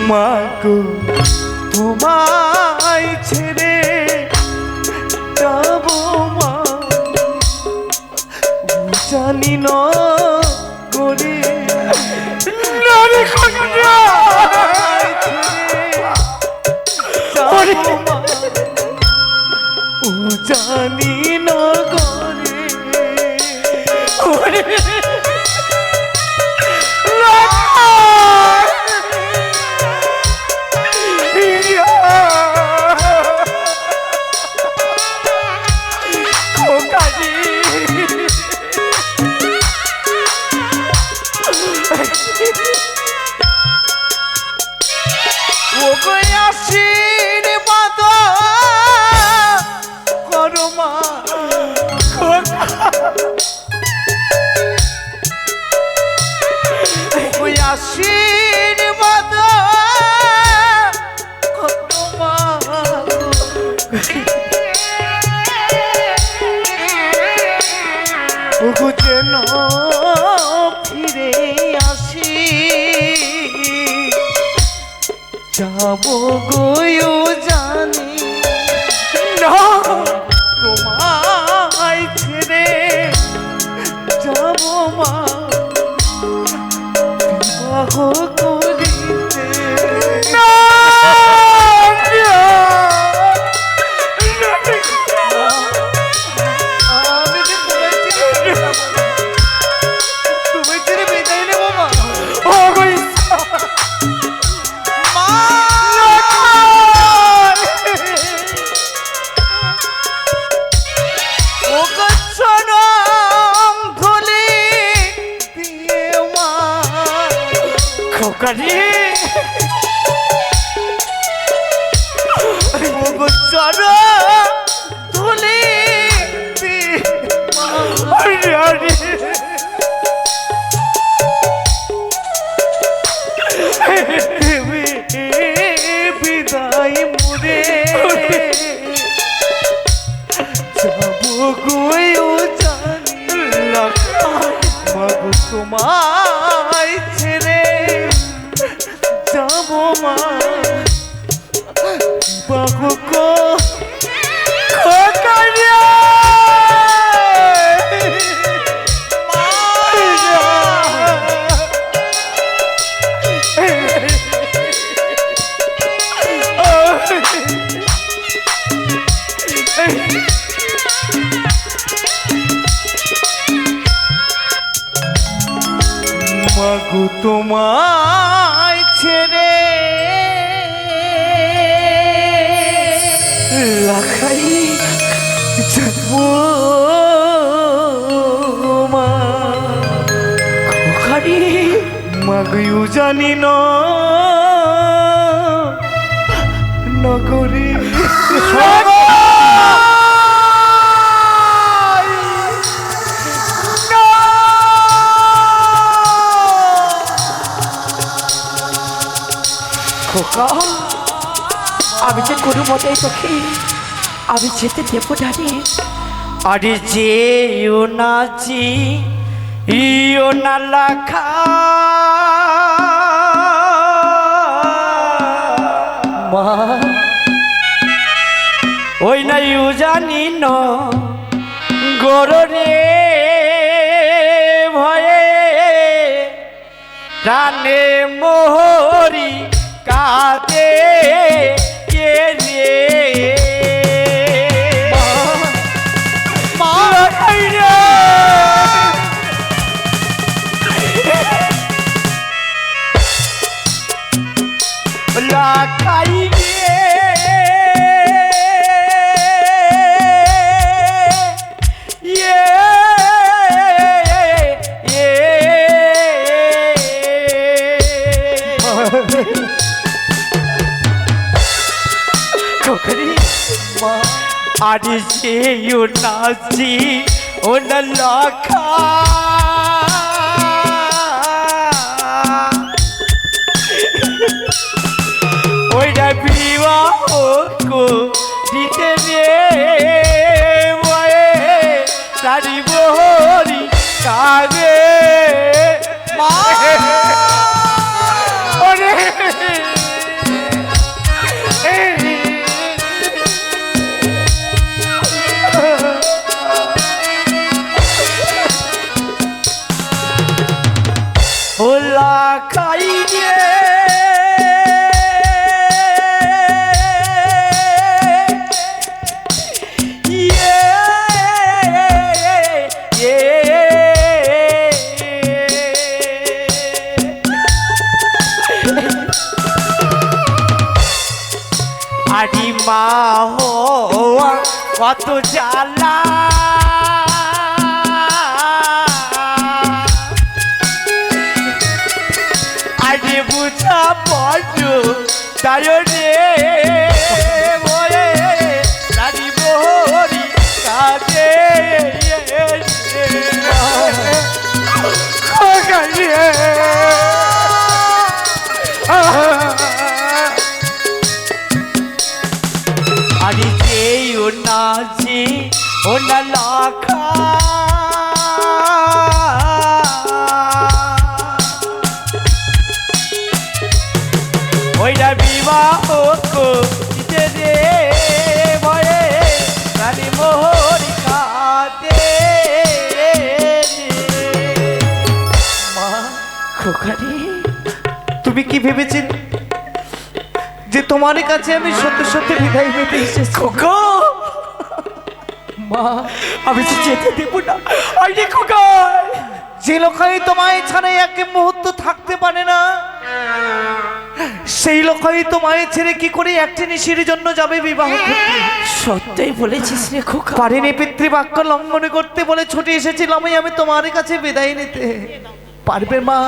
মাগো তোমায় ছেড়ে যাব মা, জানি না করে জানি না করে যেন ফিরে আসি, যাব গো জানি না তোমায় ছেড়ে যাব মা, বিবাহ করিতে না। বিদায় মুরে যাবো গো জানি মাগো তোমায় ছেড়ে যাব মা, বাগো কো মাগো তোমায় ছেড়ে লাখাই যাবো মা, মাগো জানি না নগরী আমি যে কোনো মতে তোকে আমি যেতে দেব ডানি। আরে যেও নাচি ইও না লাখা মা, ওই না ইউ জানি ন গররে ভয়ে প্রাণে মোহরি কাতে কে রে লাখাই আরে সে নাচি ও না লাখা ওইটা বিবাহ দিতে রে বয়ে তারি বহরি কাগে মা, ওরে আদি মা হওয়া কত জ্বালা আদি বুঝা বড় তাই রে ওরে দাদি বহরি কাজে আরে যেই ও নাচে ও না লাখা ওইটা বিবাহ করতে রে ভয়ে রানী মোহরি কাঁদে মা খোকারে, তুমি কি ভেবেছেন যে তোমার কাছে আমি সত্যি সত্যি বিদায় নিতে এসেছি? খোকা, মা আমি তো যেতে দেব না। আরে খোকা, যে লোকাই তোমায় ছাড়া এক মুহূর্ত থাকতে পারে না, সেই লোকাই তোমায় ছেড়ে কি করে একটি নিশির জন্য যাবে বিবাহ করতে? সত্যই বলেছিস রে খোকা। পারিনি পিতৃবাক্য লঙ্ঘন করতে বলে ছুটে এসেছিলাম আমি তোমার কাছে বিদায় নিতে। পারবে মা?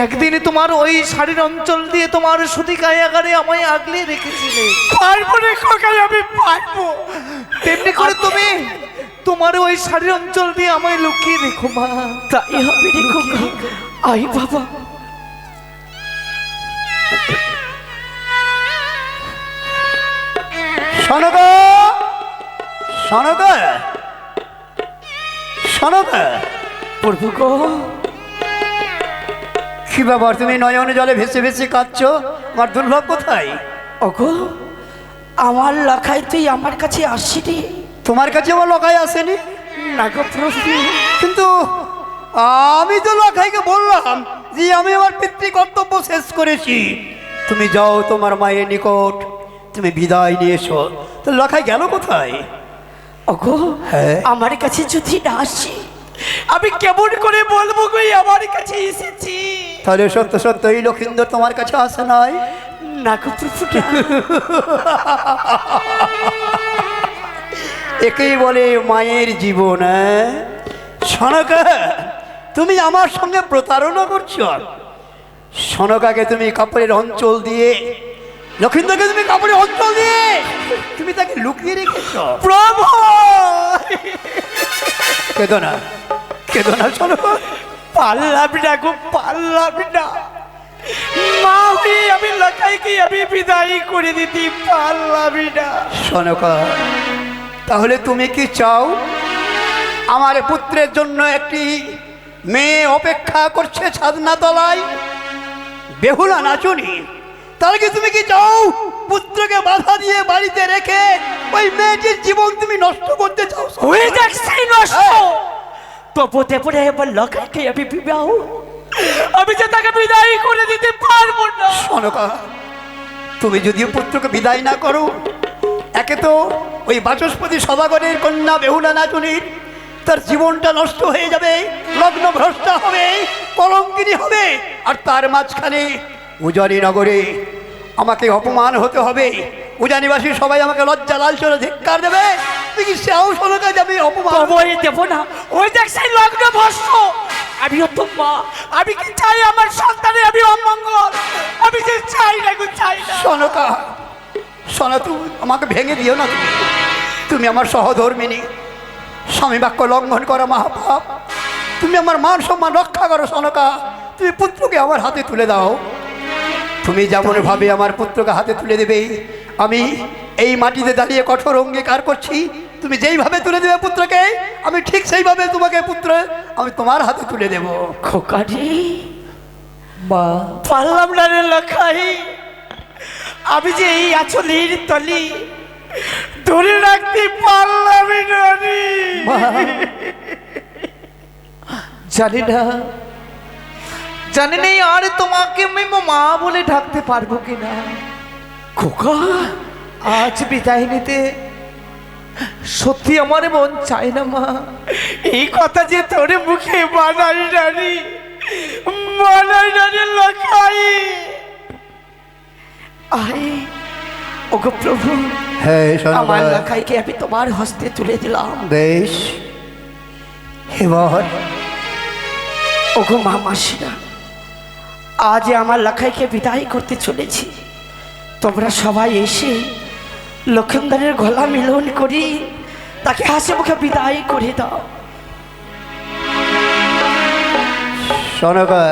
একদিন তোমার ওই শাড়ির অঞ্চল দিয়ে তোমার সুতি কায়াগারে আমায় আগলে রেখেছিলে। পারবো রে খোকা, আমি পারবো। তেমনি করে তুমি তোমার ওই শাড়ির অঞ্চল দিয়ে আমায় লুকিয়ে রেখো মা। তাই হবে রে খোকা। আই বাবা, শোনগো, শোনগো, শোনগো। প্রভু গো, কি ব্যাপার, তুমি নয়ন জলে ভেসে ভেসে কাঁদছো? আমার দুর্লভ কোথায়? ওগো আমার লাখাই তুই আমার কাছে আসিনি। তোমার কাছে আমার লকাই আসেনি? না গো প্রভু, কিন্তু আমি তো লকাইকে বললাম যে আমি আমার পিতৃ কর্তব্য শেষ করেছি, তুমি যাও তোমার মায়ের নিকট, তুমি বিদায় নিয়ে এসো। তো লকাই গেল কোথায়? ওগো হ্যাঁ? আমার কাছে যদি না আসি, আমি কেমন করে বলবো গো আমার কাছে এসেছি? তাহলে সত্য সত্য এই লক্ষিন্দর তোমার কাছে আসে নাই? না গো প্রভু না। একেই বলে মায়ের জীবন। সনকা, তুমি আমার সঙ্গে প্রতারণা করছো। সনকাকে তুমি কাপড়ের অঞ্চল দিয়ে, লক্ষিন্দরকে তুমি কাপড়ের অঞ্চল দিয়ে তুমি তাকে লুকিয়ে রেখেছ। প্রভু, কেদো না, কেদো না সনকা। পারলাম না গো, পারলাম না। মা হয়ে আমি লাকাইকে আমি বিদায় করে দিতে পারলাম না। সনকা, তাহলে তুমি কি চাও? আমার পুত্রের জন্য একটি মেয়ে অপেক্ষা করছে ছাদনা তলায়, বেহুলা নাচুনি। তাহলে কি তুমি কি চাও পুত্রকে বাধা দিয়ে বাড়িতে রেখে ওই মেয়েটির জীবন তুমি নষ্ট করতে চাও? হয়ে যাচ্ছে নষ্ট। তপতে পড়ে এবার লাকাইকে আমি বিবাহ, আমি যে তাকে বিদায় করে দিতে পারবো না। সনকা, তুমি যদি পুত্রকে বিদায় না করো, একে তো ওই বাচস্পতি সদাগরের কন্যা বেহুলা নাচুনির তার জীবনটা নষ্ট হয়ে যাবে, লগ্ন ভ্রষ্টা হবে, কলঙ্কিনী হবে, আর তার মাঝখানে উজানি নগরে আমাকে অপমান হতে হবে। উজানিবাসী সবাই আমাকে লজ্জা লালচনে ধিক্কার দেবে। তুই কি সেও সনকা যাবে অপমান? কবই দেব না। ওই দেখছি লগ্ন ভস্ম। আমিও তো মা, আমি কি চাই আমার সন্তানের আমি অমঙ্গল? আমি যে চাই না গো, চাই না। সনকা, সনা, তুমি আমাকে ভেঙে দিও না। তুমি আমার সহধর্মিনী, স্বামী বাক্য লঙ্ঘন করা মহাপাপ। তুমি আমার মান সম্মান রক্ষা করো সনকা। তুমি পুত্রকে আমার হাতে তুলে দাও। তুমি যেমন ভাবে আমার পুত্রকে হাতে তুলে দেবে, আমি এই মাটিতে দাঁড়িয়ে কঠোর অঙ্গীকার করছি, তুমি যেইভাবে তুলে দেবে পুত্রকে, আমি ঠিক সেইভাবে তোমাকে পুত্র আমি তোমার হাতে তুলে দেব। খোকারি মা, পারলাম না রে লাখাই। আমি যে এই আঁচলের তলি ধরে রাখতে পারলাম না রে। মা জানি না, জানি না আর তোমাকে আমি মা বলে ডাকতে পারবো কিনা। খোকা আজ বিদায় নিতে সত্যি আমার মন চায় না মা। এই কথা যে তোরে মুখে মানাই নারী, মানাই নারী লাখাই। আরে ওগো প্রভু, হ্যাঁ শোনো আমার লাখাইকে আমি তোমার হস্তে তুলে দিলাম। বেশ, এবার ওগো মা মাসিরা, আজ আমার লাখাইকে বিদায় করতে চলেছি। তোমরা সবাই এসে লক্ষণদারের গলা মিলন করি তাকে হাসি মুখে বিদায় করে দাও। শোনগা,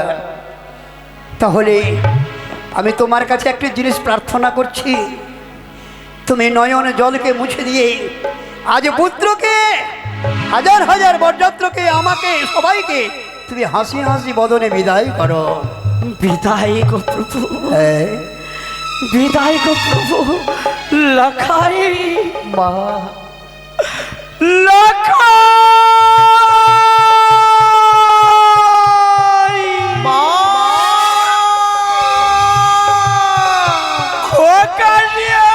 তাহলে আমি তোমার কাছে একটি জিনিস প্রার্থনা করছি। তুমি নয়ন জলকে মুছে দিয়ে আজ পুত্রকে, হাজার হাজার বরযাত্রকে, আমাকে, সবাইকে তুমি হাসি হাসি বদনে বিদায় করো। বিদায় গো প্রভু, হ্যাঁ বিদায় গো প্রভু। লাখাই, মা, লাখাই, মা! খোকা নিয়ে